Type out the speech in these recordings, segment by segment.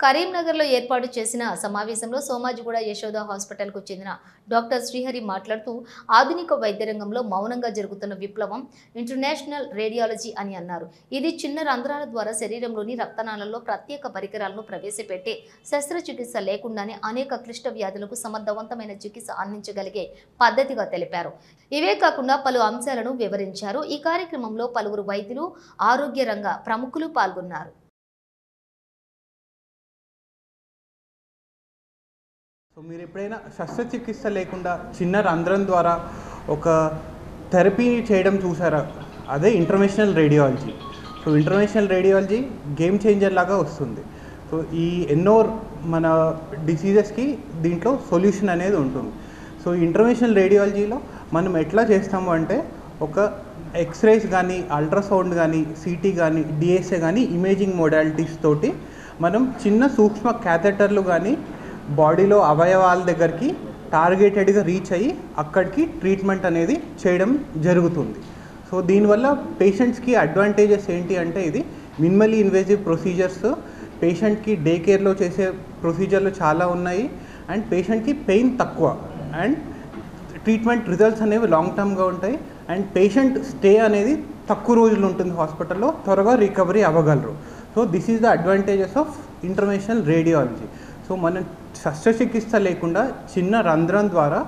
కరీంనగర్లో ఏర్పాటు చేసిన సమావేశంలో సోమాజిగూడ యశోద హాస్పిటల్కు చెందిన డాక్టర్ శ్రీహరి మాట్లాడుతూ ఆధునిక వైద్య రంగంలో మౌనంగా జరుగుతున్న విప్లవం ఇంటర్నేషనల్ రేడియాలజీ అని అన్నారు. ఇది చిన్న రంధ్రాల ద్వారా శరీరంలోని రక్తనాళాల్లో ప్రత్యేక పరికరాలను ప్రవేశపెట్టే శస్త్రచికిత్స లేకుండానే అనేక క్లిష్ట వ్యాధులకు సమర్థవంతమైన చికిత్స అందించగలిగే పద్ధతిగా తెలిపారు. ఇవే కాకుండా పలు అంశాలను వివరించారు. ఈ కార్యక్రమంలో పలువురు వైద్యులు, ఆరోగ్య రంగ ప్రముఖులు పాల్గొన్నారు. సో మీరు ఎప్పుడైనా శస్త్రచికిత్స లేకుండా చిన్న రంధ్రం ద్వారా ఒక థెరపీని చేయడం చూసారా? అదే interventional radiology. So interventional radiology game changer లాగా వస్తుంది. సో ఈ ఎన్నో మన డిసీజెస్కి దీంట్లో సొల్యూషన్ అనేది ఉంటుంది. సో ఇంటర్వెన్షనల్ రేడియాలజీలో మనం ఎట్లా చేస్తాము అంటే ఒక ఎక్స్రేస్ కానీ, అల్ట్రాసౌండ్ కానీ, సిటీ కానీ, డిఎస్ఏ కానీ, ఇమేజింగ్ మోడాలిటీస్ తోటి మనం చిన్న సూక్ష్మ క్యాథెటర్లు కానీ బాడీలో అవయవాల దగ్గరికి టార్గెటెడ్గా రీచ్ అయ్యి అక్కడికి ట్రీట్మెంట్ అనేది చేయడం జరుగుతుంది. సో దీనివల్ల పేషెంట్స్కి అడ్వాంటేజెస్ ఏంటి అంటే ఇది మినిమల్లీ ఇన్వేజివ్ ప్రొసీజర్స్, పేషెంట్కి డే కేర్లో చేసే ప్రొసీజర్లు చాలా ఉన్నాయి అండ్ పేషెంట్కి పెయిన్ తక్కువ అండ్ ట్రీట్మెంట్ రిజల్ట్స్ అనేవి లాంగ్ టర్మ్గా ఉంటాయి అండ్ పేషెంట్ స్టే అనేది తక్కువ రోజులు ఉంటుంది హాస్పిటల్లో, త్వరగా రికవరీ అవ్వగలరు. So this is the advantages of interventional radiology. So మనం శస్త్రచికిత్స లేకుండా చిన్న రంధ్రం ద్వారా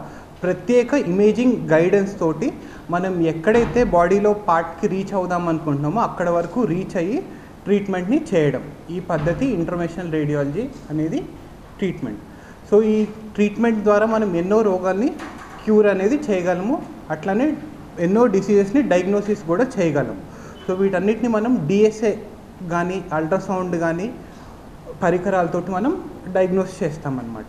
ప్రత్యేక ఇమేజింగ్ గైడెన్స్ తోటి మనం ఎక్కడైతే బాడీలో పార్ట్కి రీచ్ అవుదాం అనుకుంటున్నామో అక్కడ వరకు రీచ్ అయ్యి ట్రీట్మెంట్ని చేయడం, ఈ పద్ధతి ఇంటర్వెన్షనల్ రేడియాలజీ అనేది ట్రీట్మెంట్. సో ఈ ట్రీట్మెంట్ ద్వారా మనం ఎన్నో రోగాల్ని క్యూర్ అనేది చేయగలము, అట్లనే ఎన్నో డిసీజెస్ని డయాగ్నోసిస్ కూడా చేయగలము. సో వీటన్నిటిని మనం డిఎస్ఏ కానీ, అల్ట్రాసౌండ్ కానీ పరికరాలతోటి మనం డయాగ్నోస్ చేస్తామన్నమాట.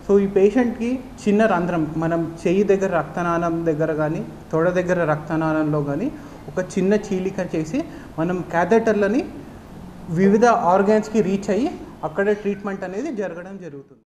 సో ఈ పేషెంట్కి చిన్న రంధ్రం, మనం చెయ్యి దగ్గర రక్తనాళం దగ్గర కానీ, తొడ దగ్గర రక్తనాళంలో కానీ ఒక చిన్న చీలిక చేసి మనం క్యాథెటర్లని వివిధ ఆర్గాన్స్కి రీచ్ అయ్యి అక్కడ ట్రీట్మెంట్ అనేది జరగడం జరుగుతుంది.